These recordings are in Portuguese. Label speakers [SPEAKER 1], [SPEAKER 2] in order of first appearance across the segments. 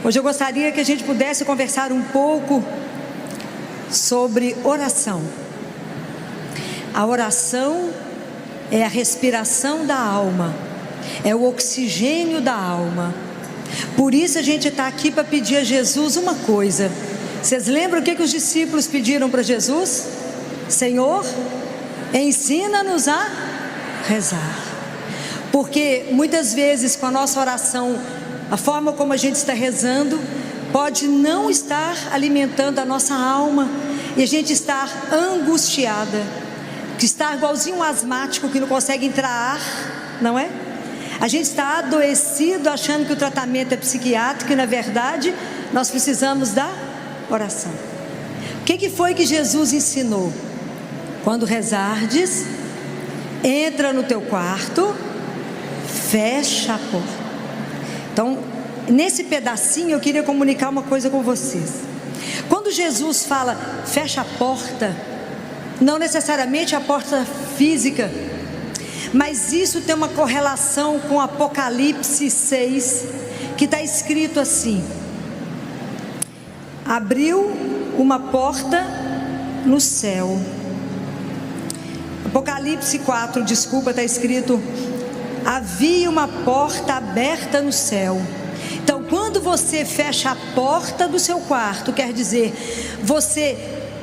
[SPEAKER 1] Hoje eu gostaria que a gente pudesse conversar um pouco sobre oração. A oração é a respiração da alma, é o oxigênio da alma. Por isso a gente está aqui para pedir a Jesus uma coisa. Vocês lembram o que os discípulos pediram para Jesus? Senhor, ensina-nos a rezar. Porque muitas vezes com a nossa oração, a forma como a gente está rezando pode não estar alimentando a nossa alma, e a gente estar angustiada, que está igualzinho um asmático que não consegue entrar ar, não é? A gente está adoecido achando que o tratamento é psiquiátrico, e na verdade nós precisamos da oração. O que foi que Jesus ensinou? Quando rezardes, entra no teu quarto, fecha a porta. Então, nesse pedacinho eu queria comunicar uma coisa com vocês. Quando Jesus fala fecha a porta, não necessariamente a porta física, mas isso tem uma correlação com Apocalipse 6, que está escrito assim: abriu uma porta no céu. Apocalipse 4, desculpa, está escrito: havia uma porta aberta no céu. Então, quando você fecha a porta do seu quarto, quer dizer, você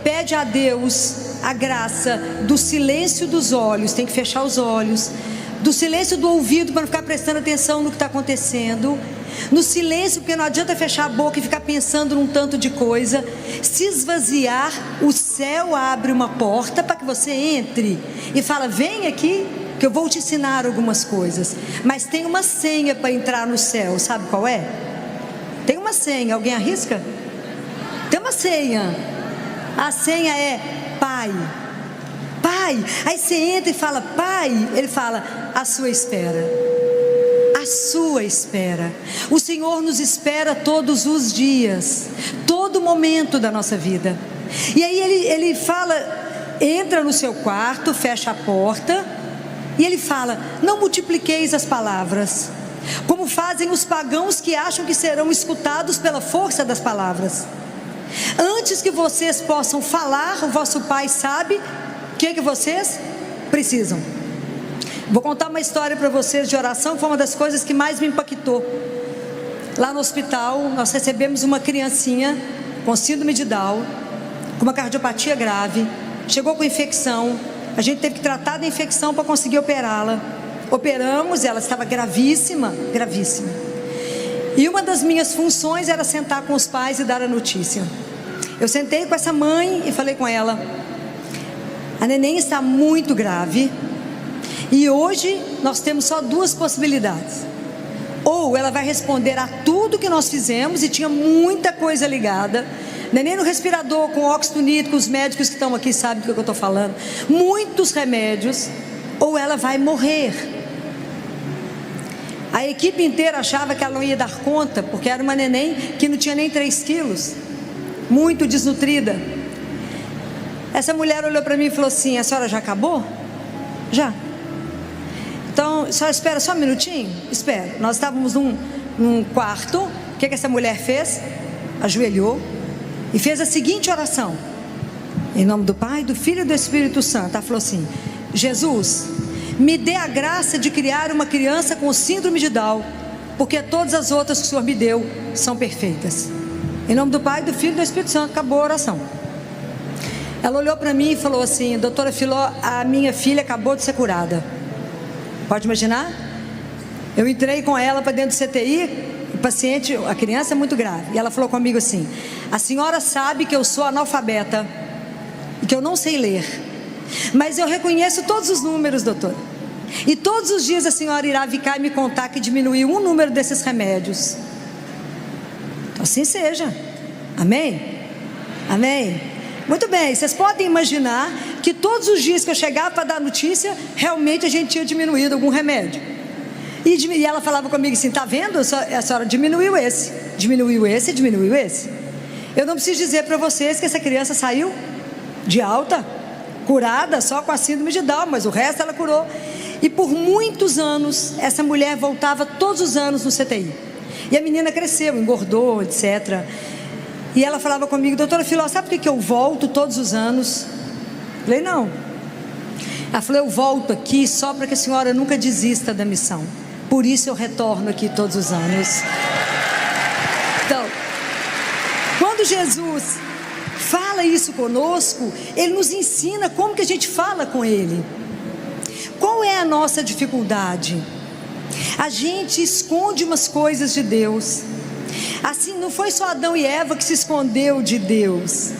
[SPEAKER 1] pede a Deus a graça do silêncio dos olhos, tem que fechar os olhos, do silêncio do ouvido para não ficar prestando atenção no que está acontecendo, no silêncio, porque não adianta fechar a boca e ficar pensando num tanto de coisa. Se esvaziar, o céu abre uma porta para que você entre e fala: vem aqui que eu vou te ensinar algumas coisas. Mas tem uma senha para entrar no céu, sabe qual é? Tem uma senha, alguém arrisca? Tem uma senha. A senha é Pai. Pai. Aí você entra e fala: Pai. Ele fala: à sua espera. À sua espera. O Senhor nos espera todos os dias, todo momento da nossa vida. E aí ele fala: entra no seu quarto, fecha a porta, e ele fala: não multipliqueis as palavras, como fazem os pagãos que acham que serão escutados pela força das palavras. Antes que vocês possam falar, o vosso Pai sabe o que vocês precisam. Vou contar uma história para vocês de oração, que foi uma das coisas que mais me impactou. Lá no hospital, nós recebemos uma criancinha com síndrome de Down, com uma cardiopatia grave, chegou com infecção. A gente teve que tratar da infecção para conseguir operá-la. Operamos, ela estava gravíssima, gravíssima. E uma das minhas funções era sentar com os pais e dar a notícia. Eu sentei com essa mãe e falei com ela: a neném está muito grave, e hoje nós temos só duas possibilidades. Ou ela vai responder a tudo que nós fizemos, e tinha muita coisa ligada. Neném no respirador, com óxido nítrico, os médicos que estão aqui sabem do que eu estou falando. Muitos remédios. Ou ela vai morrer. A equipe inteira achava que ela não ia dar conta, porque era uma neném que não tinha nem 3 quilos, muito desnutrida. Essa mulher olhou para mim e falou assim: a senhora já acabou? Já. Então, a senhora espera só um minutinho? Espera. Nós estávamos num quarto. O que essa mulher fez? Ajoelhou e fez a seguinte oração: em nome do Pai, do Filho e do Espírito Santo. Ela falou assim: Jesus, me dê a graça de criar uma criança com síndrome de Down, porque todas as outras que o Senhor me deu são perfeitas. Em nome do Pai, do Filho e do Espírito Santo. Acabou a oração. Ela olhou para mim e falou assim: doutora Filó, a minha filha acabou de ser curada. Pode imaginar? Eu entrei com ela para dentro do CTI, o paciente, a criança é muito grave, e ela falou comigo assim: a senhora sabe que eu sou analfabeta e que eu não sei ler, mas eu reconheço todos os números, doutora, e todos os dias a senhora irá vir cá e me contar que diminuiu um número desses remédios. Então assim seja. Amém? Amém? Muito bem, vocês podem imaginar que todos os dias que eu chegava para dar notícia, realmente a gente tinha diminuído algum remédio. E ela falava comigo assim: está vendo? A senhora diminuiu esse, diminuiu esse, diminuiu esse. Eu não preciso dizer para vocês que essa criança saiu de alta, curada só com a síndrome de Down, mas o resto ela curou. E por muitos anos, essa mulher voltava todos os anos no CTI. E a menina cresceu, engordou, etc. E ela falava comigo: doutora Filó, sabe por que eu volto todos os anos? Falei: não. Ela falou: eu volto aqui só para que a senhora nunca desista da missão. Por isso eu retorno aqui todos os anos. Então, quando Jesus fala isso conosco, Ele nos ensina como que a gente fala com Ele. Qual é a nossa dificuldade? A gente esconde umas coisas de Deus. Assim, não foi só Adão e Eva que se escondeu de Deus.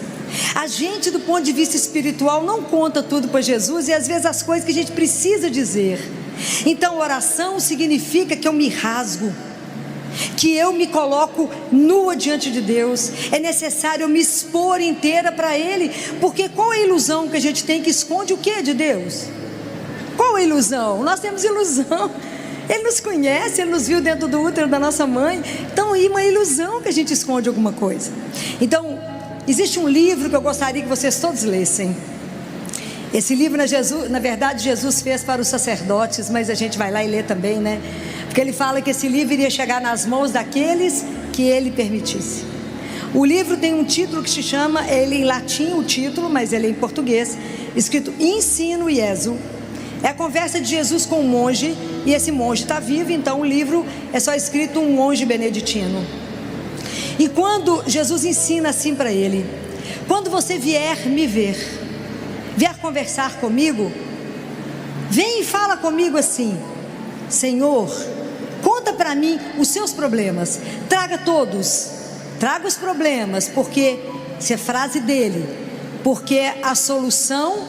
[SPEAKER 1] A gente, do ponto de vista espiritual, não conta tudo para Jesus, e às vezes as coisas que a gente precisa dizer. Então, oração significa que eu me rasgo, que eu me coloco nua diante de Deus. É necessário eu me expor inteira para Ele, porque qual é a ilusão que a gente tem que esconde o que de Deus? Qual a ilusão? Nós temos ilusão. Ele nos conhece, Ele nos viu dentro do útero da nossa mãe. Então, é uma ilusão que a gente esconde alguma coisa. Então, existe um livro que eu gostaria que vocês todos lessem. Esse livro, na verdade, Jesus fez para os sacerdotes, mas a gente vai lá e lê também, né? Porque ele fala que esse livro iria chegar nas mãos daqueles que Ele permitisse. O livro tem um título que se chama, ele em latim o título, mas ele é em português, escrito Ensino Iesu. É a conversa de Jesus com um monge, e esse monge está vivo, então o livro é só escrito um monge beneditino. E quando Jesus ensina assim para ele: quando você vier me ver, vier conversar comigo, vem e fala comigo assim: Senhor, conta para mim os seus problemas, traga todos, traga os problemas, porque, isso é frase dele, porque a solução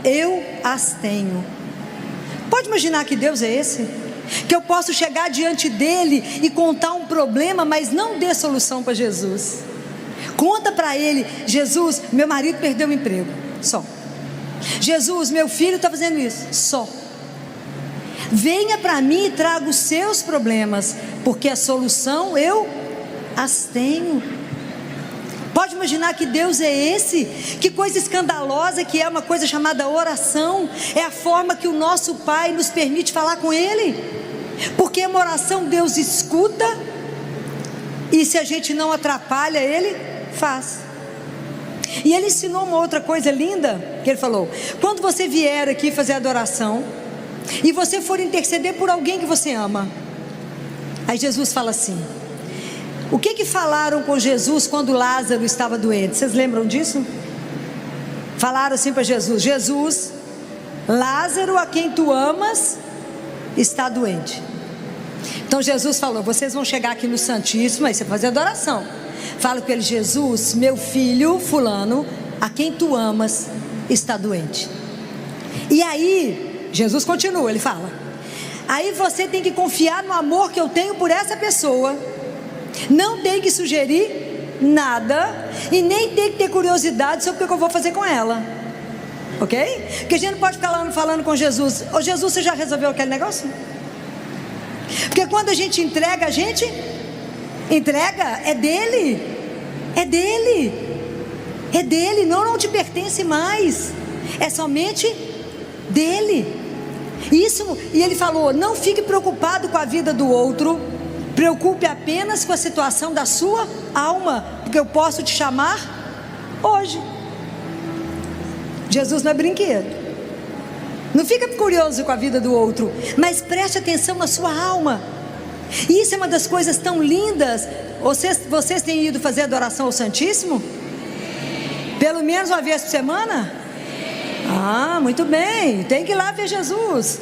[SPEAKER 1] eu as tenho. Pode imaginar que Deus é esse? Que eu posso chegar diante dele e contar um problema, mas não dê solução para Jesus. Conta para ele: Jesus, meu marido perdeu o emprego, só. Jesus, meu filho está fazendo isso, só. Venha para mim e traga os seus problemas, porque a solução eu as tenho. Pode imaginar que Deus é esse? Que coisa escandalosa que é uma coisa chamada oração. É a forma que o nosso Pai nos permite falar com Ele. Porque uma oração Deus escuta, e se a gente não atrapalha Ele, faz. E Ele ensinou uma outra coisa linda, que Ele falou: quando você vier aqui fazer adoração, e você for interceder por alguém que você ama, aí Jesus fala assim: o que falaram com Jesus quando Lázaro estava doente? Vocês lembram disso? Falaram assim para Jesus: Jesus, Lázaro, a quem tu amas, está doente. Então Jesus falou: vocês vão chegar aqui no Santíssimo, aí você vai fazer adoração. Fala com ele: Jesus, meu filho fulano, a quem tu amas, está doente. E aí, Jesus continua, ele fala: aí você tem que confiar no amor que eu tenho por essa pessoa. Não tem que sugerir nada, e nem tem que ter curiosidade sobre o que eu vou fazer com ela, ok? Porque a gente não pode ficar lá falando com Jesus: ô Jesus, você já resolveu aquele negócio? Porque quando a gente entrega, é dele. É dele. É dele, não te pertence mais. É somente dele. Isso, e ele falou: não fique preocupado com a vida do outro, preocupe apenas com a situação da sua alma, porque eu posso te chamar hoje. Jesus não é brinquedo. Não fica curioso com a vida do outro, mas preste atenção na sua alma. E isso é uma das coisas tão lindas. Vocês têm ido fazer adoração ao Santíssimo? Pelo menos uma vez por semana? Ah, muito bem. Tem que ir lá ver Jesus.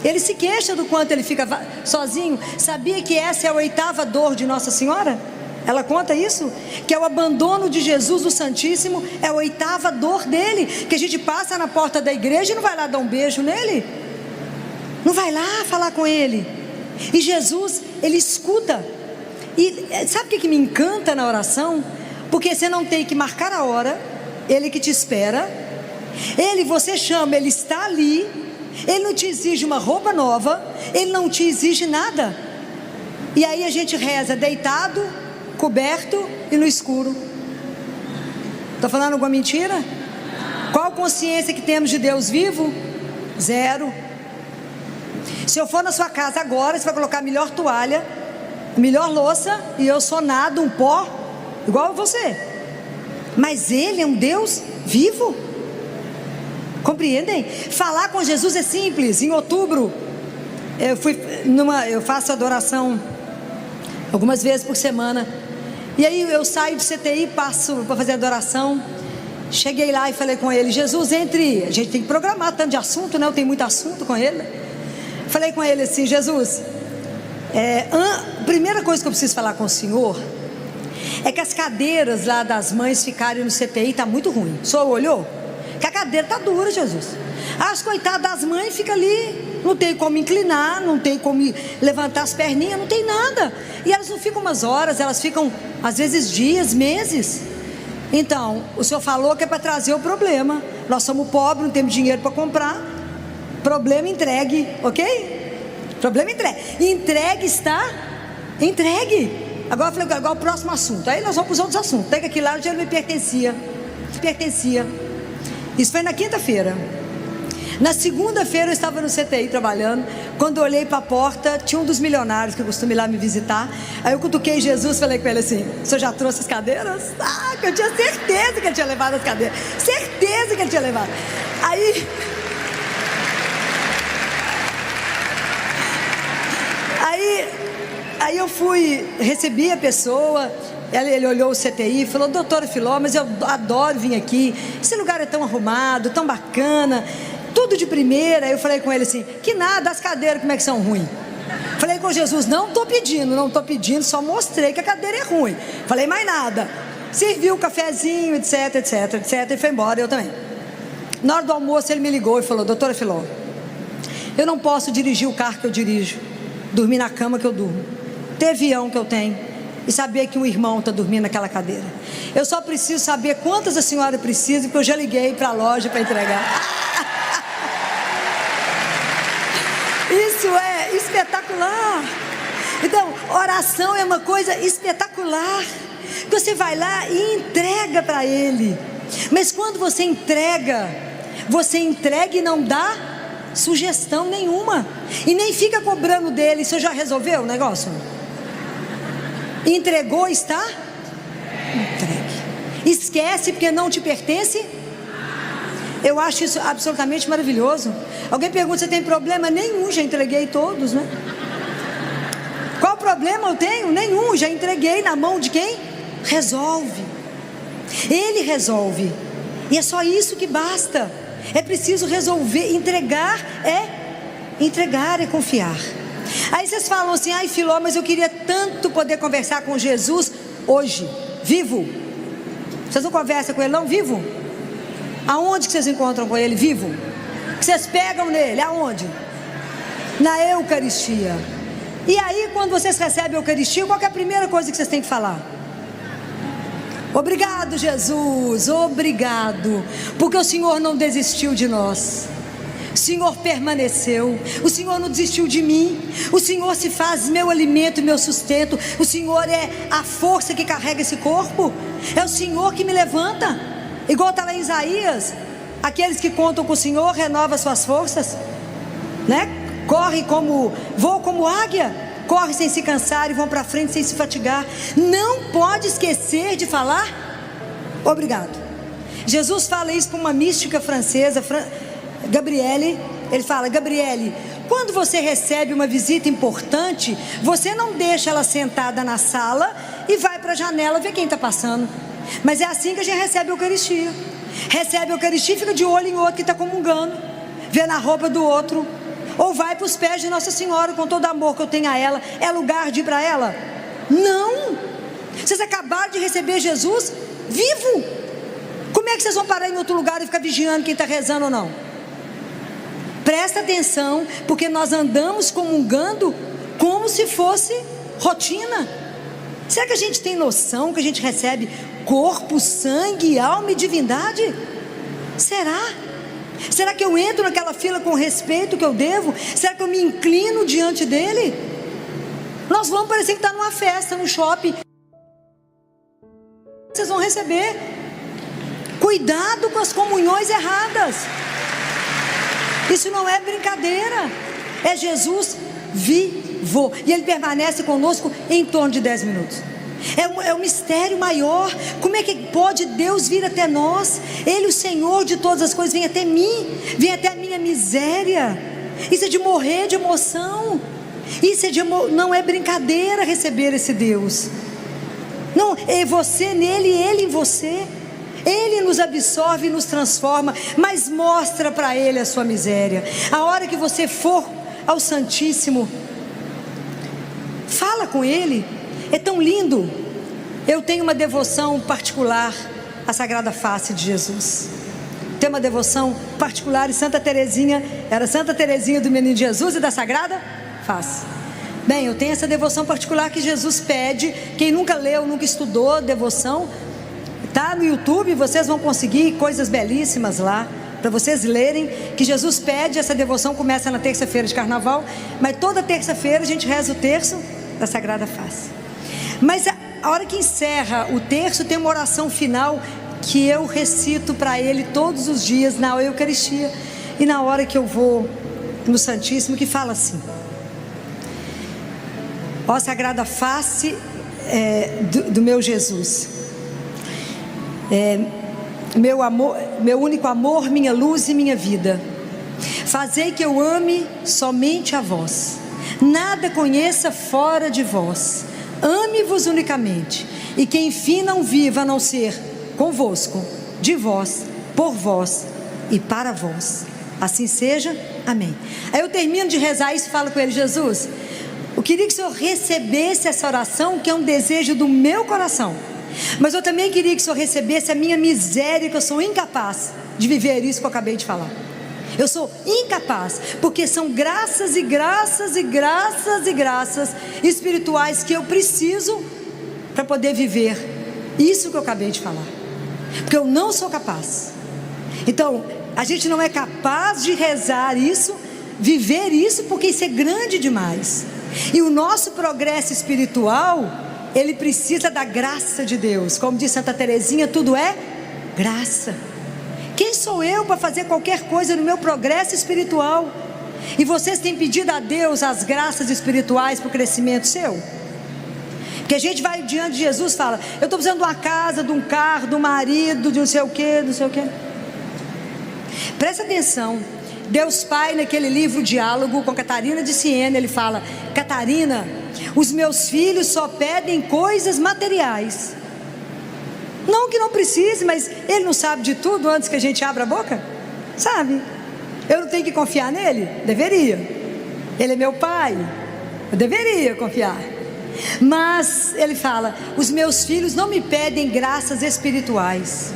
[SPEAKER 1] Ele se queixa do quanto ele fica sozinho. Sabia que essa é a 8ª dor de Nossa Senhora? Ela conta isso, que é o abandono de Jesus do Santíssimo, é a 8ª dor dele, que a gente passa na porta da igreja e não vai lá dar um beijo nele, não vai lá falar com ele. E Jesus, ele escuta. E sabe o que me encanta na oração? Porque você não tem que marcar a hora, ele que te espera, você chama, ele está ali, ele não te exige uma roupa nova, ele não te exige nada. E aí a gente reza deitado, coberto e no escuro. Estou falando alguma mentira? Qual consciência que temos de Deus vivo? Zero. Se eu for na sua casa agora, você vai colocar a melhor toalha, melhor louça, e eu sou nada, um pó, igual a você. Mas Ele é um Deus vivo. Compreendem? Falar com Jesus é simples. Em outubro, eu faço adoração algumas vezes por semana. E aí eu saio de CTI, passo para fazer adoração. Cheguei lá e falei com ele: Jesus, a gente tem que programar tanto de assunto, né? Eu tenho muito assunto com ele. Falei com ele assim: Jesus, primeira coisa que eu preciso falar com o senhor é que as cadeiras lá das mães ficarem no CTI está muito ruim. O senhor olhou? Que a cadeira está dura, Jesus. As coitadas das mães ficam ali, não tem como inclinar, não tem como levantar as perninhas, não tem nada. E elas não ficam umas horas, elas ficam às vezes dias, meses. Então, o senhor falou que é para trazer o problema. Nós somos pobres, não temos dinheiro para comprar. Problema entregue, ok? Problema entregue. Entregue está entregue. Agora eu falei, agora o próximo assunto. Aí nós vamos para os outros assuntos. Tem que aquilo lá, o dinheiro me pertencia. Isso foi na quinta-feira. Na segunda-feira eu estava no CTI trabalhando. Quando eu olhei para a porta, tinha um dos milionários que costuma ir lá me visitar. Aí eu cutuquei Jesus, falei com ele assim: o senhor já trouxe as cadeiras? Ah, que eu tinha certeza que ele tinha levado as cadeiras. Certeza que ele tinha levado. Aí eu fui, recebi a pessoa. Ele olhou o CTI e falou: doutora Filó, mas eu adoro vir aqui. Esse lugar é tão arrumado, tão bacana, tudo de primeira. Aí eu falei com ele assim: que nada, as cadeiras como é que são ruins? Falei com Jesus: não estou pedindo, só mostrei que a cadeira é ruim. Falei mais nada. Serviu o cafezinho, etc, e foi embora, eu também. Na hora do almoço ele me ligou e falou: doutora Filó, eu não posso dirigir o carro que eu dirijo, dormir na cama que eu durmo, ter avião que eu tenho e saber que um irmão está dormindo naquela cadeira. Eu só preciso saber quantas a senhora precisa, porque eu já liguei para a loja para entregar. Isso é espetacular. Então, oração é uma coisa espetacular. Você vai lá e entrega para Ele. Mas quando você entrega e não dá sugestão nenhuma, e nem fica cobrando dele. Você já resolveu o negócio? Entregou, está entregue. Esquece porque não te pertence. Eu acho isso absolutamente maravilhoso. Alguém pergunta: você tem problema? Nenhum, já entreguei todos, né? Qual problema eu tenho? Nenhum, já entreguei na mão de quem? Resolve. Ele resolve. E é só isso que basta. É preciso resolver. Entregar é confiar. Aí vocês falam assim: ai Filó, mas eu queria tanto poder conversar com Jesus hoje, vivo. Vocês não conversam com ele não, vivo? Aonde que vocês encontram com ele, vivo? Que vocês pegam nele, aonde? Na Eucaristia. E aí quando vocês recebem a Eucaristia, qual que é a primeira coisa que vocês têm que falar? Obrigado, Jesus, obrigado, porque o Senhor não desistiu de nós. O Senhor permaneceu, o Senhor não desistiu de mim, o Senhor se faz meu alimento e meu sustento, o Senhor é a força que carrega esse corpo, é o Senhor que me levanta, igual está lá em Isaías: aqueles que contam com o Senhor renovam suas forças, né? Voam como águia, corre sem se cansar e vão para frente sem se fatigar. Não pode esquecer de falar obrigado. Jesus fala isso para uma mística francesa, Gabriele. Ele fala: Gabriele, quando você recebe uma visita importante, você não deixa ela sentada na sala e vai para a janela ver quem está passando. Mas é assim que a gente recebe a Eucaristia. Recebe a Eucaristia e fica de olho em outro que está comungando, vê na roupa do outro. Ou vai para os pés de Nossa Senhora com todo o amor que eu tenho a ela. É lugar de ir para ela? Não. Vocês acabaram de receber Jesus vivo. Como é que vocês vão parar em outro lugar e ficar vigiando quem está rezando ou não? Presta atenção, porque nós andamos comungando como se fosse rotina. Será que a gente tem noção que a gente recebe corpo, sangue, alma e divindade? Será que eu entro naquela fila com o respeito que eu devo? Será que eu me inclino diante dele? Nós vamos parecer que está numa festa, no shopping. Vocês vão receber. Cuidado com as comunhões erradas. Isso não é brincadeira. É Jesus vivo. vou. E Ele permanece conosco em torno de 10 minutos. É um mistério maior. Como é que pode Deus vir até nós? Ele, o Senhor de todas as coisas, vem até mim, vem até a minha miséria. Isso é de morrer de emoção. Isso não é brincadeira receber esse Deus. Não, é você nele e ele em você. Ele nos absorve e nos transforma, mas mostra para Ele a sua miséria. A hora que você for ao Santíssimo, fala com Ele. É tão lindo. Eu tenho uma devoção particular à Sagrada Face de Jesus. Tenho uma devoção particular em Santa Teresinha. Era Santa Teresinha do Menino Jesus e da Sagrada Face. Bem, eu tenho essa devoção particular que Jesus pede. Quem nunca leu, nunca estudou devoção, tá no YouTube, vocês vão conseguir coisas belíssimas lá, para vocês lerem, que Jesus pede. Essa devoção começa na terça-feira de carnaval, mas toda terça-feira a gente reza o terço da Sagrada Face. Mas a hora que encerra o terço, tem uma oração final que eu recito para Ele todos os dias na Eucaristia e na hora que eu vou no Santíssimo, que fala assim: ó Sagrada Face do meu Jesus, meu amor, meu único amor, minha luz e minha vida, fazei que eu ame somente a vós, nada conheça fora de vós, ame-vos unicamente, e que enfim não viva a não ser convosco, de vós, por vós e para vós. Assim seja, amém. Aí eu termino de rezar isso e falo com ele: Jesus, eu queria que o Senhor recebesse essa oração, que é um desejo do meu coração, mas eu também queria que o Senhor recebesse a minha miséria, que eu sou incapaz de viver isso que eu acabei de falar. Eu sou incapaz, porque são graças e graças e graças e graças espirituais que eu preciso para poder viver isso que eu acabei de falar, porque eu não sou capaz. Então, a gente não é capaz de rezar isso, viver isso, porque isso é grande demais. E o nosso progresso espiritual, ele precisa da graça de Deus. Como diz Santa Teresinha, tudo é graça. Quem sou eu para fazer qualquer coisa no meu progresso espiritual? E vocês têm pedido a Deus as graças espirituais para o crescimento seu? Porque a gente vai diante de Jesus e fala: eu estou precisando de uma casa, de um carro, de um marido, de não sei o que, não sei o que. Presta atenção. Deus Pai, naquele livro Diálogo com Catarina de Siena, ele fala: Catarina, os meus filhos só pedem coisas materiais. Não que não precise, mas Ele não sabe de tudo antes que a gente abra a boca? Sabe? Eu não tenho que confiar nele? Deveria. Ele é meu pai, eu deveria confiar. Mas ele fala: os meus filhos não me pedem graças espirituais.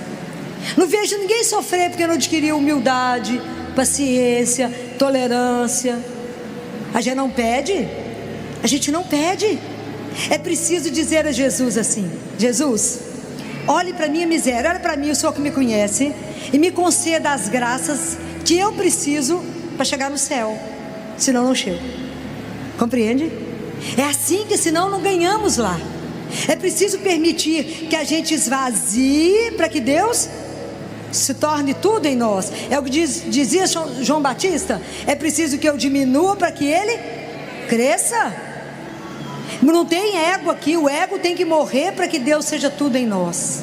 [SPEAKER 1] Não vejo ninguém sofrer porque não adquiriu humildade, paciência, tolerância. A gente não pede. A gente não pede. É preciso dizer a Jesus assim: Jesus, olhe para a minha miséria, olhe para mim, o Senhor que me conhece, e me conceda as graças que eu preciso para chegar no céu, senão não chego. Compreende? É assim que senão não ganhamos lá. É preciso permitir que a gente esvazie para que Deus se torne tudo em nós. É o que dizia João Batista: é preciso que eu diminua para que Ele cresça. Não tem ego aqui, o ego tem que morrer para que Deus seja tudo em nós.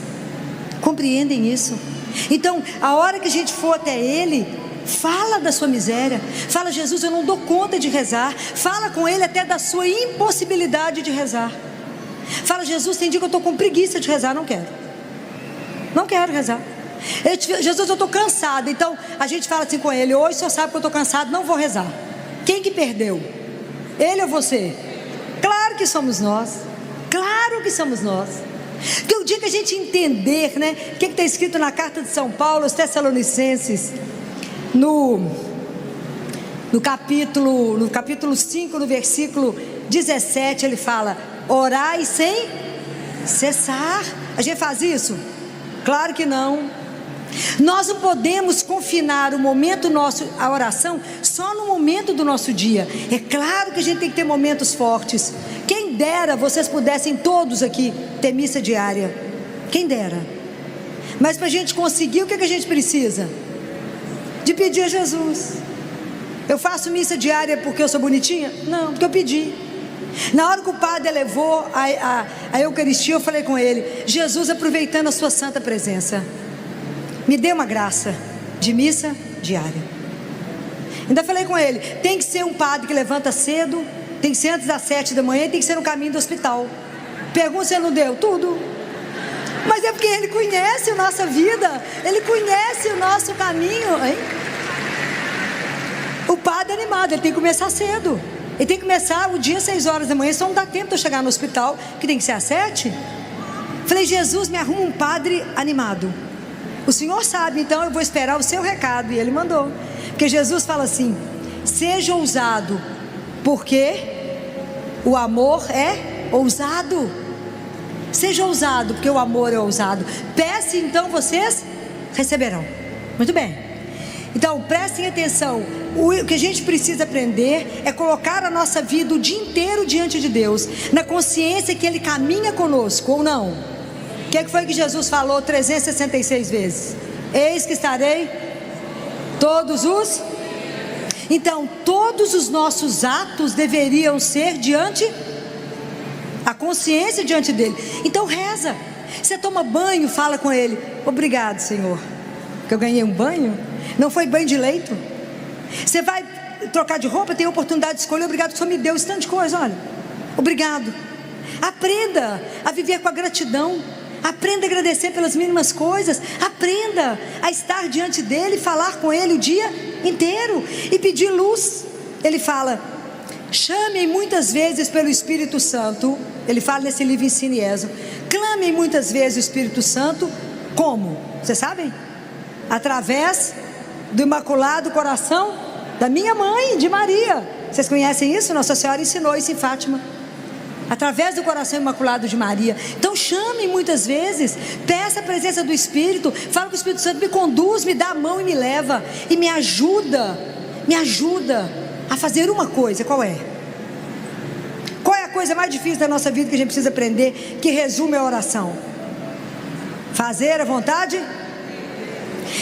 [SPEAKER 1] Compreendem isso? Então, a hora que a gente for até Ele, fala da sua miséria, fala: Jesus, eu não dou conta de rezar. Fala com Ele até da sua impossibilidade de rezar. Fala: Jesus, tem dia que eu estou com preguiça de rezar, não quero rezar. Jesus, eu estou cansado. Então a gente fala assim com Ele: hoje o Senhor sabe que eu estou cansado, não vou rezar. Quem que perdeu? Ele ou você? Claro que somos nós. Claro que somos nós. Porque o dia que a gente entender, né, o que está escrito na carta de São Paulo aos Tessalonicenses, no capítulo 5, no versículo 17, ele fala: orai sem cessar. A gente faz isso? Claro que não. Nós não podemos confinar o momento nosso, a oração, só no momento do nosso dia. É claro que a gente tem que ter momentos fortes. Quem dera vocês pudessem todos aqui ter missa diária. Quem dera. Mas para a gente conseguir, o que a gente precisa? De pedir a Jesus. Eu faço missa diária porque eu sou bonitinha? Não, porque eu pedi. Na hora que o padre elevou a Eucaristia, eu falei com ele: Jesus, aproveitando a sua santa presença, me dê uma graça de missa diária. Ainda falei com ele: tem que ser um padre que levanta cedo, tem que ser antes das 7 da manhã, tem que ser no caminho do hospital. Pergunta se ele não deu tudo. Mas é porque ele conhece a nossa vida, ele conhece o nosso caminho, hein? O padre é animado, ele tem que começar cedo. Ele tem que começar o dia às 6 horas da manhã, só não dá tempo de eu chegar no hospital, que tem que ser às 7. Falei: Jesus, me arruma um padre animado. O Senhor sabe, então eu vou esperar o seu recado. E ele mandou. Porque Jesus fala assim: seja ousado, porque o amor é ousado. Seja ousado, porque o amor é ousado. Peça, então vocês receberão. Muito bem. Então prestem atenção. O que a gente precisa aprender é colocar a nossa vida o dia inteiro diante de Deus, na consciência que Ele caminha conosco, ou não? O que foi que Jesus falou 366 vezes? Eis que estarei todos os... Então todos os nossos atos deveriam ser diante, a consciência diante dele. Então reza. Você toma banho, fala com ele: obrigado, Senhor, que eu ganhei um banho. Não foi banho de leito. Você vai trocar de roupa, tem a oportunidade de escolher. Obrigado que o Senhor me deu esse tanto de coisa, olha. Obrigado. Aprenda a viver com a gratidão. Aprenda a agradecer pelas mínimas coisas. Aprenda a estar diante dele, falar com ele o dia inteiro e pedir luz. Ele fala: chamem muitas vezes pelo Espírito Santo. Ele fala nesse livro Ensine Ezo. Clamem muitas vezes o Espírito Santo. Como? Vocês sabem? Através do Imaculado Coração da minha mãe, de Maria. Vocês conhecem isso? Nossa Senhora ensinou isso em Fátima. Através do coração imaculado de Maria. Então chame muitas vezes, peça a presença do Espírito, fala que o Espírito Santo me conduz, me dá a mão e me leva, e me ajuda a fazer uma coisa. Qual é? Qual é a coisa mais difícil da nossa vida que a gente precisa aprender, que resume a oração? Fazer a vontade.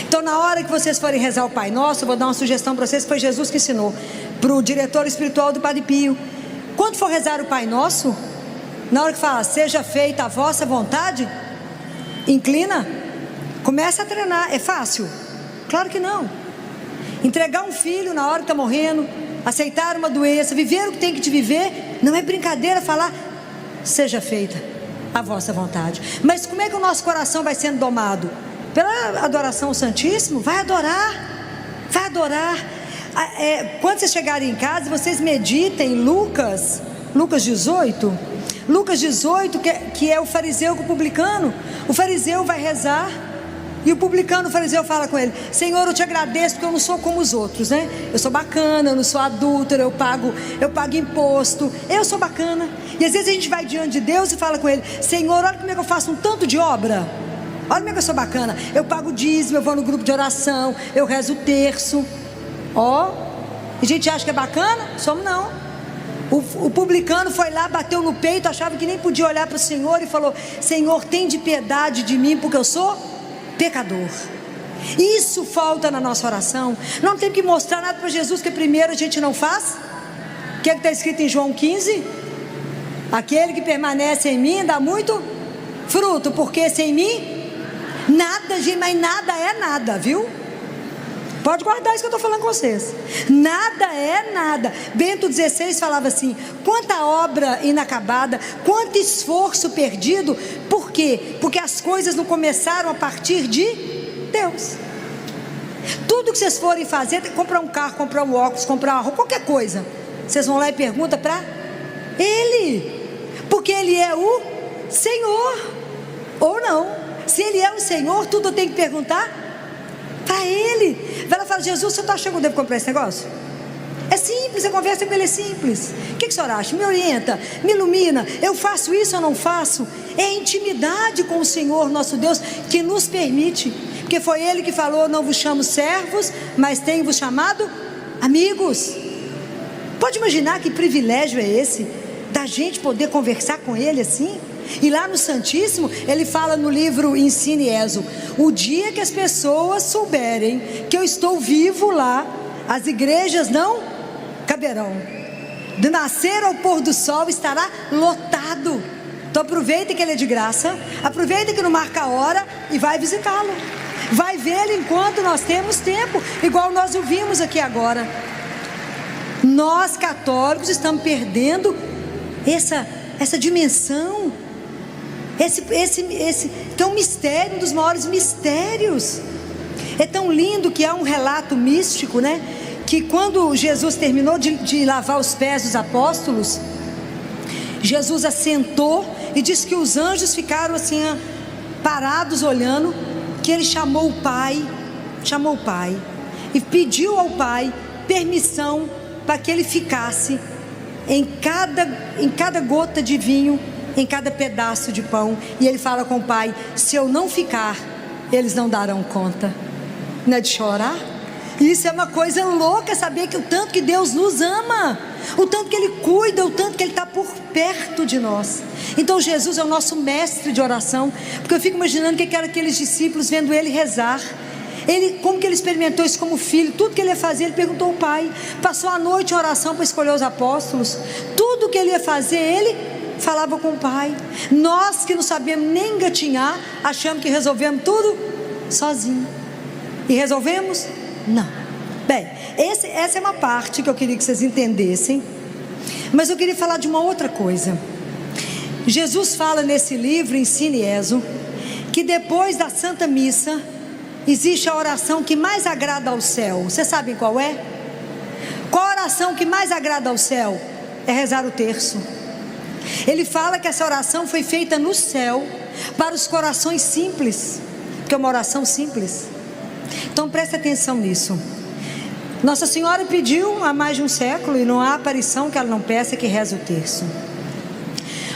[SPEAKER 1] Então na hora que vocês forem rezar o Pai Nosso, eu vou dar uma sugestão para vocês, que foi Jesus que ensinou, para o diretor espiritual do Padre Pio. Quando for rezar o Pai Nosso, na hora que fala seja feita a vossa vontade, inclina, começa a treinar. É fácil? Claro que não. Entregar um filho na hora que está morrendo, aceitar uma doença, viver o que tem que te viver, não é brincadeira falar seja feita a vossa vontade. Mas como é que o nosso coração vai sendo domado? Pela adoração ao Santíssimo. Vai adorar, vai adorar. Quando vocês chegarem em casa, vocês meditem Lucas 18. Lucas 18, que é o fariseu com o publicano. O fariseu vai rezar e o publicano, o fariseu, fala com ele: Senhor, eu te agradeço porque eu não sou como os outros, né? Eu sou bacana, eu não sou adúltero, eu pago imposto, eu sou bacana. E às vezes a gente vai diante de Deus e fala com ele: Senhor, olha como é que eu faço um tanto de obra. Olha como é que eu sou bacana. Eu pago dízimo, eu vou no grupo de oração, eu rezo o terço. E a gente acha que é bacana? Somos não. O publicano foi lá, bateu no peito, achava que nem podia olhar para o Senhor e falou: Senhor, tem de piedade de mim, porque eu sou pecador. Isso falta na nossa oração. Não tem que mostrar nada para Jesus, que primeiro a gente não faz. O que está escrito em João 15? Aquele que permanece em mim dá muito fruto, porque sem mim nada, gente, mas nada é nada, viu? Pode guardar isso que eu estou falando com vocês. Nada é nada. Bento XVI falava assim: quanta obra inacabada, quanto esforço perdido. Por quê? Porque as coisas não começaram a partir de Deus. Tudo que vocês forem fazer, comprar um carro, comprar um óculos, comprar uma roupa, qualquer coisa, vocês vão lá e perguntam para Ele, porque Ele é o Senhor. Ou não. Se Ele é o Senhor, tudo eu tenho que perguntar para Ele. Vai lá e fala: Jesus, você está achando que eu devo comprar esse negócio? É simples, a conversa com Ele é simples. O que o senhor acha? Me orienta, me ilumina. Eu faço isso ou não faço? É a intimidade com o Senhor nosso Deus que nos permite. Porque foi Ele que falou: não vos chamo servos, mas tenho-vos chamado amigos. Pode imaginar que privilégio é esse, da gente poder conversar com Ele assim? E lá no Santíssimo, ele fala no livro Ensine Ezo: o dia que as pessoas souberem que eu estou vivo lá, as igrejas não caberão. do nascer ao pôr do sol estará lotado. Então aproveita que ele é de graça, aproveita que não marca a hora e vai visitá-lo. Vai vê-lo enquanto nós temos tempo, igual nós ouvimos aqui agora. Nós católicos estamos perdendo essa dimensão, que é um mistério, um dos maiores mistérios. É tão lindo que há um relato místico, né? Que quando Jesus terminou de lavar os pés dos apóstolos, Jesus assentou e disse que os anjos ficaram assim, parados olhando, que ele chamou o Pai e pediu ao Pai permissão para que ele ficasse em cada gota de vinho, em cada pedaço de pão. E ele fala com o Pai: se eu não ficar, eles não darão conta. Não é de chorar? Isso é uma coisa louca, saber que o tanto que Deus nos ama, o tanto que Ele cuida, o tanto que Ele está por perto de nós. Então Jesus é o nosso mestre de oração, porque eu fico imaginando que eram aqueles discípulos vendo Ele rezar. Como que ele experimentou isso como filho? Tudo que ele ia fazer, ele perguntou ao Pai. Passou a noite em oração para escolher os apóstolos. Tudo que ele ia fazer, ele falava com o Pai. Nós que não sabemos nem engatinhar, achamos que resolvemos tudo sozinho. E resolvemos? Não. Bem, essa é uma parte que eu queria que vocês entendessem. Mas eu queria falar de uma outra coisa. Jesus fala nesse livro, Ensina e Ezo, que depois da Santa Missa existe a oração que mais agrada ao céu. Vocês sabem qual é? Qual a oração que mais agrada ao céu? É rezar o terço. Ele fala que essa oração foi feita no céu para os corações simples, que é uma oração simples. Então preste atenção nisso. Nossa Senhora pediu há mais de um século, e não há aparição que ela não peça, que reze o terço.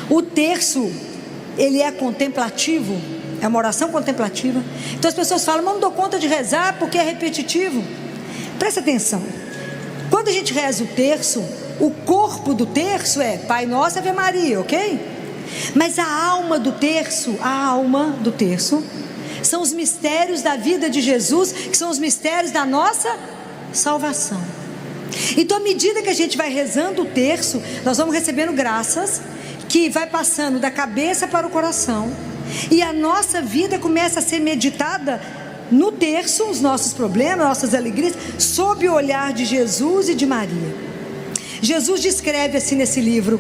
[SPEAKER 1] O terço, ele é contemplativo, é uma oração contemplativa. Então as pessoas falam: mas não dou conta de rezar porque é repetitivo. Presta atenção. Quando a gente reza o terço, o corpo do terço é Pai Nosso, Ave Maria, ok? Mas a alma do terço são os mistérios da vida de Jesus, que são os mistérios da nossa salvação. Então à medida que a gente vai rezando o terço, nós vamos recebendo graças que vai passando da cabeça para o coração, e a nossa vida começa a ser meditada no terço, os nossos problemas, nossas alegrias, sob o olhar de Jesus e de Maria. Jesus descreve assim nesse livro,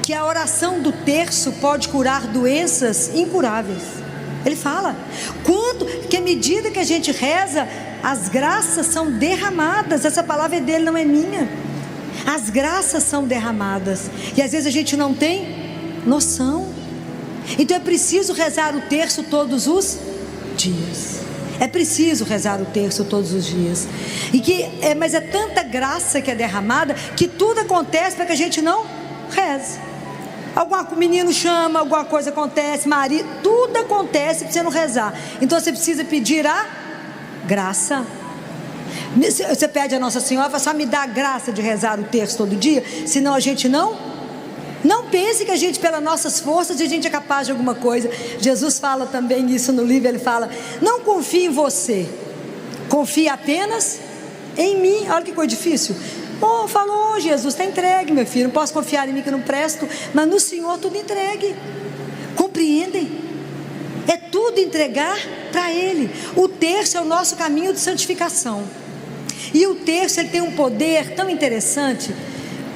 [SPEAKER 1] que a oração do terço pode curar doenças incuráveis. Ele fala que à medida que a gente reza, as graças são derramadas. Essa palavra é dele, não é minha. As graças são derramadas, e às vezes a gente não tem noção. Então é preciso rezar o terço todos os dias. É preciso rezar o terço todos os dias. Mas é tanta graça que é derramada, que tudo acontece para que a gente não reze. O menino chama, alguma coisa acontece, marido, tudo acontece para você não rezar. Então você precisa pedir a graça. Você pede a Nossa Senhora, fala: só me dá a graça de rezar o terço todo dia, senão a gente não pense que a gente, pelas nossas forças, a gente é capaz de alguma coisa. Jesus fala também isso no livro. Ele fala: não confie em você, confie apenas em mim. Olha que coisa difícil. Falou: Jesus, está entregue, meu filho. Não posso confiar em mim que eu não presto, mas no Senhor tudo entregue. Compreendem? É tudo entregar para Ele. O terço é o nosso caminho de santificação. E o terço, ele tem um poder tão interessante,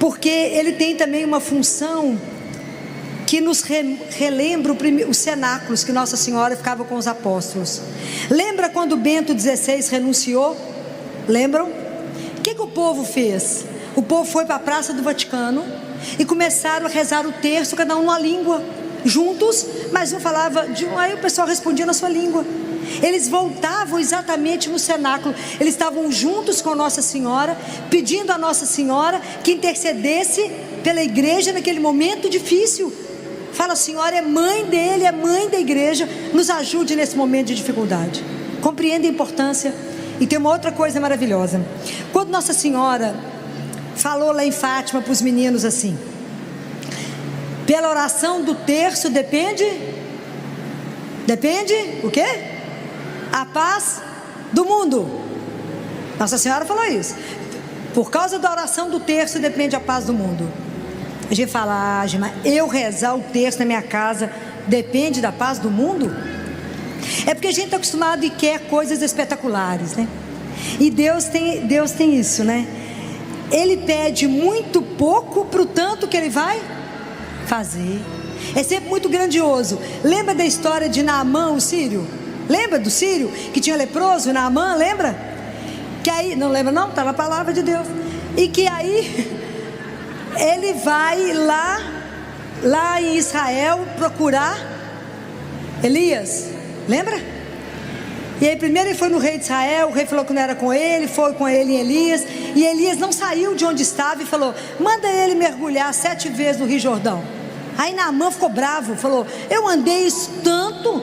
[SPEAKER 1] porque ele tem também uma função que nos relembra os cenáculos que Nossa Senhora ficava com os apóstolos. Lembra quando Bento XVI renunciou? Lembram? O que o povo fez? O povo foi para a Praça do Vaticano e começaram a rezar o terço, cada um numa língua, juntos, mas um falava aí o pessoal respondia na sua língua. Eles voltavam exatamente no cenáculo. Eles estavam juntos com Nossa Senhora, pedindo a Nossa Senhora que intercedesse pela igreja naquele momento difícil. Fala: a Senhora é mãe dele, é mãe da igreja, nos ajude nesse momento de dificuldade. Compreende a importância? E tem uma outra coisa maravilhosa. Quando Nossa Senhora falou lá em Fátima para os meninos assim: pela oração do terço depende o quê? A paz do mundo. Nossa Senhora falou isso. Por causa da oração do terço depende a paz do mundo. A gente fala, mas eu rezar o terço na minha casa depende da paz do mundo? É porque a gente está acostumado e quer coisas espetaculares, né? E Deus tem isso, né? Ele pede muito pouco para o tanto que Ele vai fazer. É sempre muito grandioso. Lembra da história de Naamã, o sírio? Lembra do sírio que tinha leproso, Naamã, lembra? Que aí, não lembra não? Está na palavra de Deus. E que aí ele vai lá em Israel procurar Elias, lembra? E aí primeiro ele foi no rei de Israel, o rei falou que não era com ele, foi com ele em Elias, e Elias não saiu de onde estava e falou, manda ele mergulhar 7 vezes no Rio Jordão. Aí Naamã ficou bravo, falou, eu andei tanto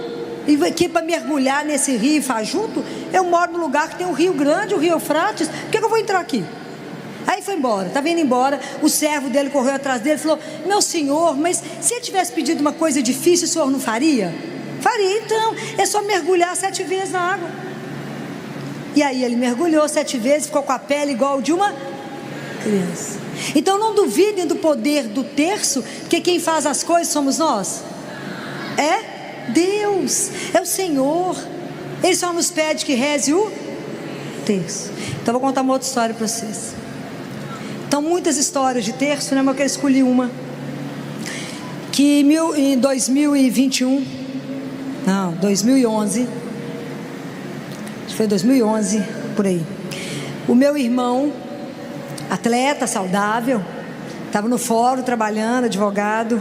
[SPEAKER 1] aqui para mergulhar nesse rio fajuto, eu moro num lugar que tem um rio grande, o rio Eufrates, por que eu vou entrar aqui? Aí foi embora, estava indo embora, o servo dele correu atrás dele e falou, meu senhor, mas se ele tivesse pedido uma coisa difícil, o senhor não faria? Faria, então, é só mergulhar 7 vezes na água. E aí ele mergulhou 7 vezes, ficou com a pele igual de uma criança. Então não duvidem do poder do terço, porque quem faz as coisas somos nós. É Deus, é o Senhor. Ele só nos pede que reze o terço. Então vou contar uma outra história para vocês. Então muitas histórias de terço, né? Mas eu escolhi uma que em 2011, acho que foi 2011, por aí. O meu irmão, atleta, saudável, estava no fórum trabalhando, advogado.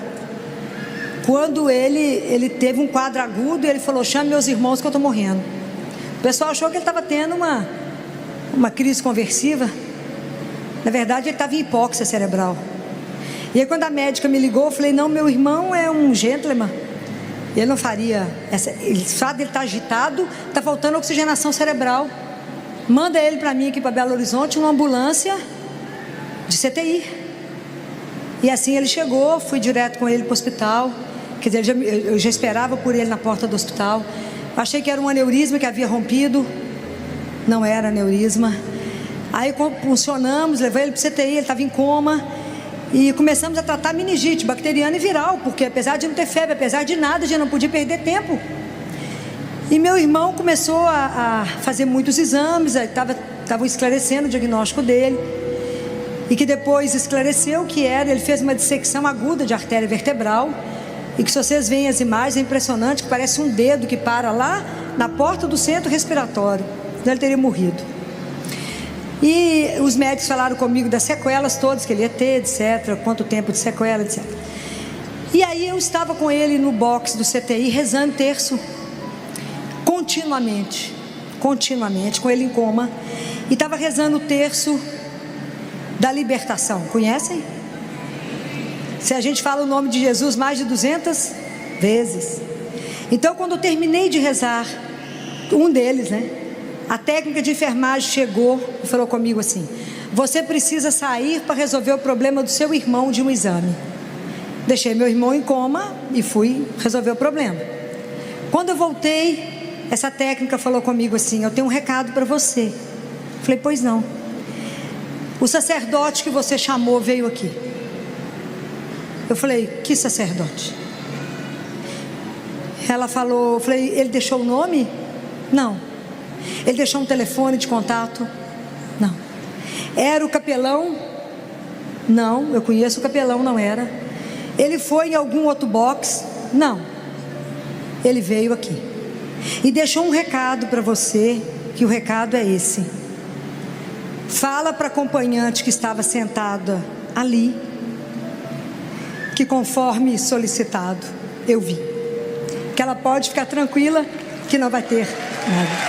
[SPEAKER 1] Quando ele teve um quadro agudo, ele falou, chame meus irmãos que eu estou morrendo. O pessoal achou que ele estava tendo uma crise conversiva. Na verdade ele estava em hipóxia cerebral. E aí quando a médica me ligou, eu falei, não, meu irmão é um gentleman, ele não faria ele sabe, ele está agitado, está faltando oxigenação cerebral, manda ele para mim aqui para Belo Horizonte, uma ambulância de CTI. E assim ele chegou, fui direto com ele para o hospital. Quer dizer, eu já esperava por ele na porta do hospital. Achei que era um aneurisma que havia rompido, não era aneurisma. Aí funcionamos, levei ele para o CTI, ele estava em coma. E começamos a tratar meningite bacteriana e viral, porque apesar de não ter febre, apesar de nada, a gente não podia perder tempo. E meu irmão começou a fazer muitos exames, estavam esclarecendo o diagnóstico dele, e que depois esclareceu que ele fez uma dissecção aguda de artéria vertebral, e que se vocês veem as imagens, é impressionante, que parece um dedo que para lá na porta do centro respiratório. Então ele teria morrido. E os médicos falaram comigo das sequelas todas que ele ia ter, etc, quanto tempo de sequela, etc. E aí eu estava com ele no box do CTI rezando terço continuamente, com ele em coma, e estava rezando o terço da libertação. Conhecem? Se a gente fala o nome de Jesus mais de 200 vezes. Então quando eu terminei de rezar, um deles, né, a técnica de enfermagem chegou e falou comigo assim, você precisa sair para resolver o problema do seu irmão de um exame. Deixei meu irmão em coma e fui resolver o problema. Quando eu voltei, essa técnica falou comigo assim, eu tenho um recado para você. Falei, pois não. O sacerdote que você chamou veio aqui. Eu falei, que sacerdote? Ela falou, eu falei, ele deixou o nome? Não. Ele deixou um telefone de contato? Não. Era o capelão? Não, eu conheço o capelão, não era. Ele foi em algum outro box? Não. Ele veio aqui e deixou um recado para você, que o recado é esse. Fala para a acompanhante que estava sentada ali, que conforme solicitado, eu vi, que ela pode ficar tranquila, que não vai ter nada.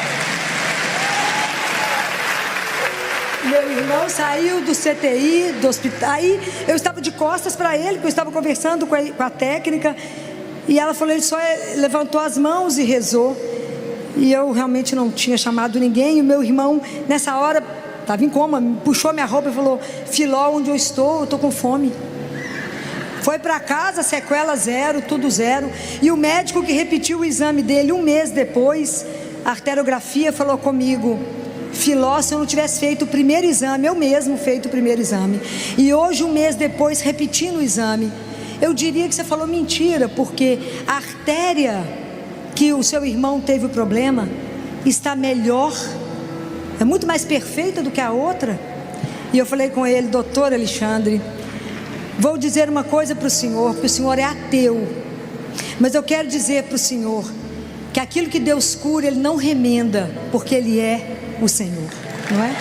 [SPEAKER 1] Meu irmão saiu do CTI, do hospital, aí eu estava de costas para ele, porque eu estava conversando com a técnica, e ela falou, ele só levantou as mãos e rezou, e eu realmente não tinha chamado ninguém, e o meu irmão, nessa hora, estava em coma, puxou minha roupa e falou, Filó, onde eu estou com fome. Foi para casa, sequela zero, tudo zero, e o médico que repetiu o exame dele um mês depois, a arteriografia, falou comigo, Filó, se eu não tivesse feito o primeiro exame, eu mesmo feito o primeiro exame, e hoje, um mês depois, repetindo o exame, eu diria que você falou mentira, porque a artéria que o seu irmão teve o problema está melhor, é muito mais perfeita do que a outra. E eu falei com ele: doutor Alexandre, vou dizer uma coisa para o senhor, porque o senhor é ateu, mas eu quero dizer para o senhor que aquilo que Deus cura, Ele não remenda, porque Ele é o Senhor, não é?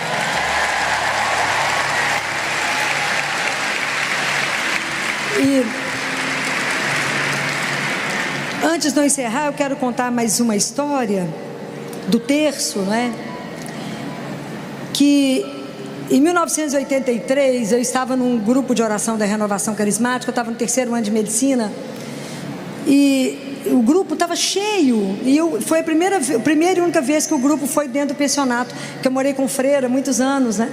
[SPEAKER 1] E antes de eu encerrar, eu quero contar mais uma história do terço, não é? Que em 1983 eu estava num grupo de oração da Renovação Carismática, eu estava no 3º ano de medicina, e o grupo estava cheio, e foi a primeira e única vez que o grupo foi dentro do pensionato, que eu morei com freira há muitos anos, né?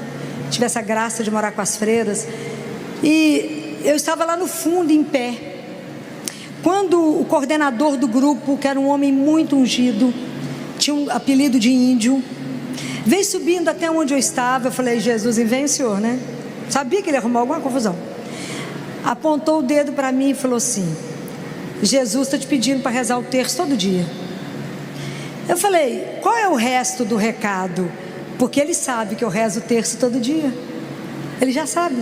[SPEAKER 1] Tive essa graça de morar com as freiras, e eu estava lá no fundo, em pé, quando o coordenador do grupo, que era um homem muito ungido, tinha um apelido de índio, veio subindo até onde eu estava. Eu falei: Jesus, vem o senhor, né? Sabia que ele arrumou alguma confusão. Apontou o dedo para mim e falou assim: Jesus está te pedindo para rezar o terço todo dia. Eu falei: qual é o resto do recado? Porque ele sabe que eu rezo o terço todo dia. Ele já sabe.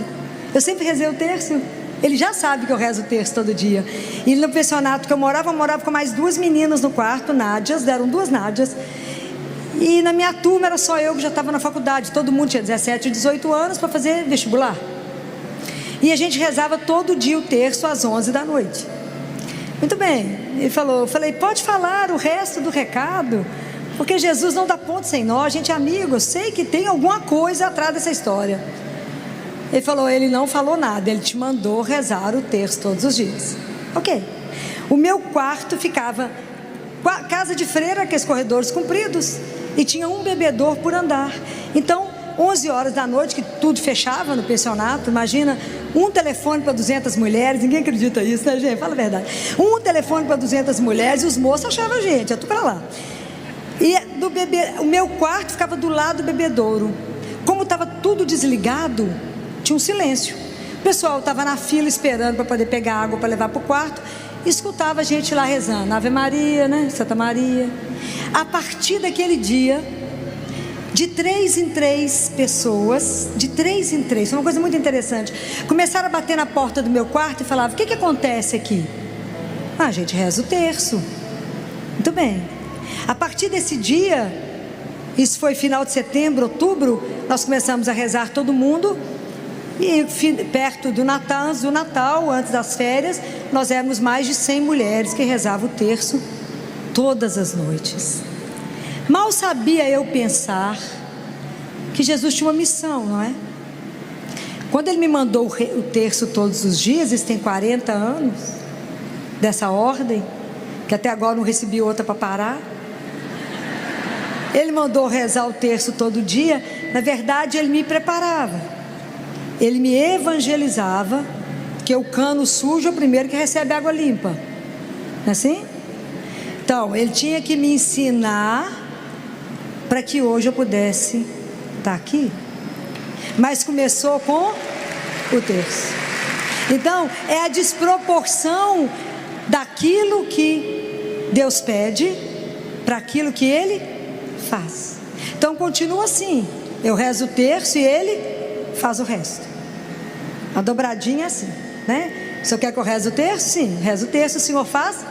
[SPEAKER 1] Eu sempre rezei o terço. Ele já sabe que eu rezo o terço todo dia. E no pensionato que eu morava com mais 2 meninas no quarto, Nádias, deram 2 Nádias. E na minha turma era só eu que já estava na faculdade. Todo mundo tinha 17 ou 18 anos para fazer vestibular. E a gente rezava todo dia o terço às 11 da noite. Muito bem, ele falou, eu falei: pode falar o resto do recado, porque Jesus não dá ponto sem nó, a gente é amigo, eu sei que tem alguma coisa atrás dessa história. Ele falou: ele não falou nada, ele te mandou rezar o terço todos os dias. Ok. O meu quarto ficava, casa de freira, aqueles corredores compridos, e tinha um bebedouro por andar. Então, 11 horas da noite, que tudo fechava no pensionato, imagina, um telefone para 200 mulheres, ninguém acredita nisso, né, gente? Fala a verdade. Um telefone para 200 mulheres, e os moços achavam a gente, eu tô para lá. E o meu quarto ficava do lado do bebedouro. Como estava tudo desligado, tinha um silêncio. O pessoal estava na fila esperando para poder pegar água para levar para o quarto, e escutava a gente lá rezando Ave Maria, né? Santa Maria. A partir daquele dia, de 3 em 3 pessoas, de 3 em 3, foi uma coisa muito interessante, começaram a bater na porta do meu quarto e falavam: o que acontece aqui? A gente reza o terço. Muito bem. A partir desse dia, isso foi final de setembro, outubro, nós começamos a rezar todo mundo, e perto do Natal, antes das férias, nós éramos mais de 100 mulheres que rezavam o terço todas as noites. Mal sabia eu pensar que Jesus tinha uma missão, não é? Quando Ele me mandou o terço todos os dias, isso tem 40 anos, dessa ordem, que até agora não recebi outra para parar. Ele mandou rezar o terço todo dia. Na verdade, Ele me preparava, Ele me evangelizava, que o cano sujo é o primeiro que recebe água limpa, não é assim? Então, Ele tinha que me ensinar para que hoje eu pudesse estar aqui. Mas começou com o terço. Então, é a desproporção daquilo que Deus pede para aquilo que Ele faz. Então, continua assim: eu rezo o terço e Ele faz o resto. A dobradinha é assim, né? O senhor quer que eu reze o terço? Sim, rezo o terço, o senhor faz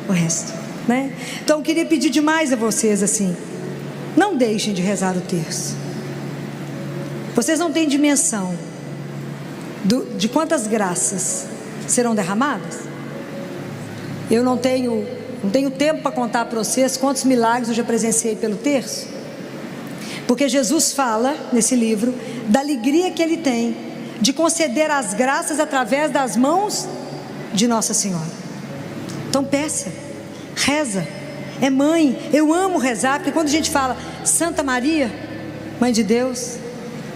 [SPEAKER 1] o resto, né? Então, eu queria pedir demais a vocês assim: não deixem de rezar o terço. Vocês não têm dimensão de quantas graças serão derramadas. Eu não tenho tempo para contar para vocês quantos milagres eu já presenciei pelo terço, porque Jesus fala nesse livro da alegria que Ele tem de conceder as graças através das mãos de Nossa Senhora. Então peça, reza. É mãe, eu amo rezar, porque quando a gente fala Santa Maria, Mãe de Deus,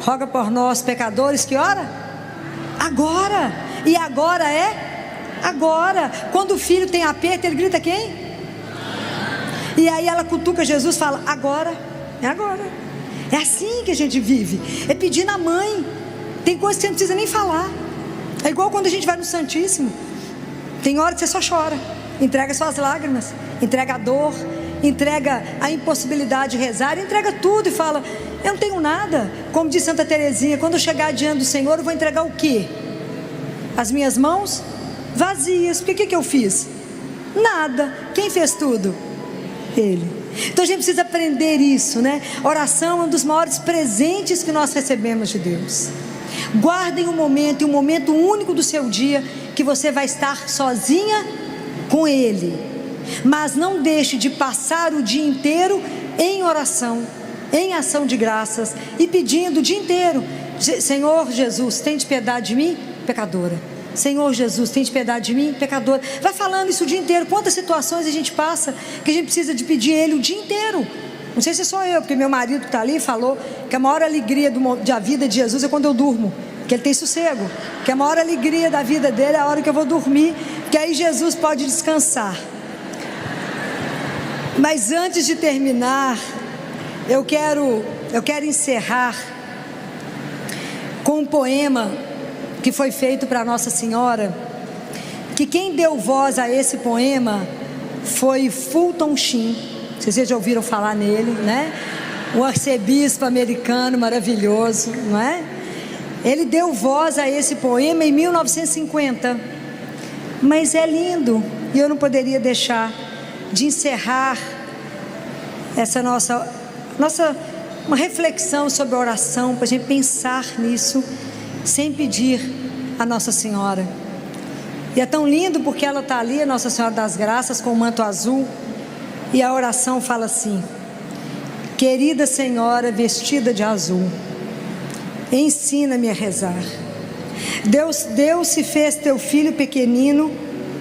[SPEAKER 1] roga por nós pecadores, que hora? Agora. E agora é agora. Quando o filho tem aperto, ele grita quem? E aí ela cutuca Jesus e fala: agora, é agora. É assim que a gente vive, é pedir na mãe. Tem coisa que você não precisa nem falar. É igual quando a gente vai no Santíssimo. Tem hora que você só chora, entrega suas lágrimas, entrega a dor, entrega a impossibilidade de rezar, entrega tudo e fala: eu não tenho nada. Como diz Santa Teresinha, quando eu chegar diante do Senhor, eu vou entregar o quê? As minhas mãos vazias. Porque o que eu fiz? Nada. Quem fez tudo? Ele. Então a gente precisa aprender isso, né? Oração é um dos maiores presentes que nós recebemos de Deus. Guardem um momento único do seu dia, que você vai estar sozinha com Ele. Mas não deixe de passar o dia inteiro em oração, em ação de graças e pedindo o dia inteiro: Senhor Jesus, tem de piedade de mim, pecadora. Senhor Jesus, tem de piedade de mim, pecadora. Vai falando isso o dia inteiro. Quantas situações a gente passa que a gente precisa de pedir Ele o dia inteiro. Não sei se sou eu, porque meu marido que está ali falou que a maior alegria da vida de Jesus é quando eu durmo, que ele tem sossego, que a maior alegria da vida dele é a hora que eu vou dormir, que aí Jesus pode descansar. Mas antes de terminar, eu quero encerrar com um poema que foi feito para Nossa Senhora, que quem deu voz a esse poema foi Fulton Sheen. Vocês já ouviram falar nele, né? O arcebispo americano maravilhoso, não é? Ele deu voz a esse poema em 1950. Mas é lindo, e eu não poderia deixar de encerrar essa uma reflexão sobre a oração, para a gente pensar nisso, sem pedir a Nossa Senhora. E é tão lindo porque ela está ali, a Nossa Senhora das Graças, com o manto azul, e a oração fala assim: querida Senhora vestida de azul, ensina-me a rezar. Deus se fez teu filho pequenino,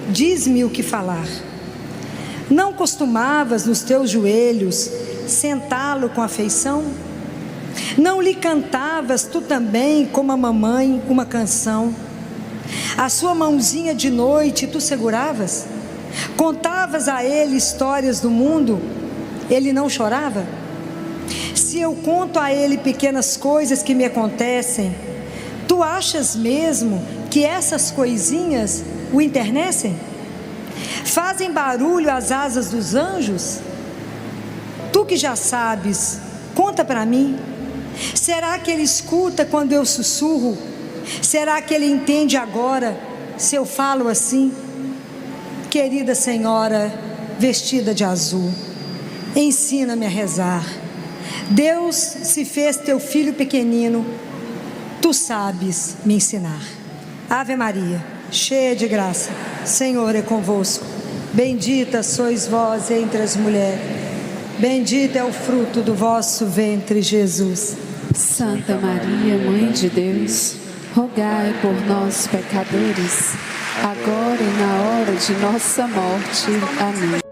[SPEAKER 1] diz-me o que falar. Não costumavas nos teus joelhos sentá-lo com afeição? Não lhe cantavas tu também, como a mamãe, uma canção? A sua mãozinha de noite tu seguravas? Contavas a ele histórias do mundo? Ele não chorava? Se eu conto a ele pequenas coisas que me acontecem, tu achas mesmo que essas coisinhas o enternecem? Fazem barulho as asas dos anjos? Tu que já sabes, conta para mim. Será que ele escuta quando eu sussurro? Será que ele entende agora se eu falo assim? Querida Senhora vestida de azul, ensina-me a rezar. Deus se fez teu filho pequenino, tu sabes me ensinar. Ave Maria, cheia de graça, Senhor é convosco. Bendita sois vós entre as mulheres, bendito é o fruto do vosso ventre, Jesus.
[SPEAKER 2] Santa Maria, Mãe de Deus, rogai por nós, pecadores, agora e na hora de nossa morte. Amém.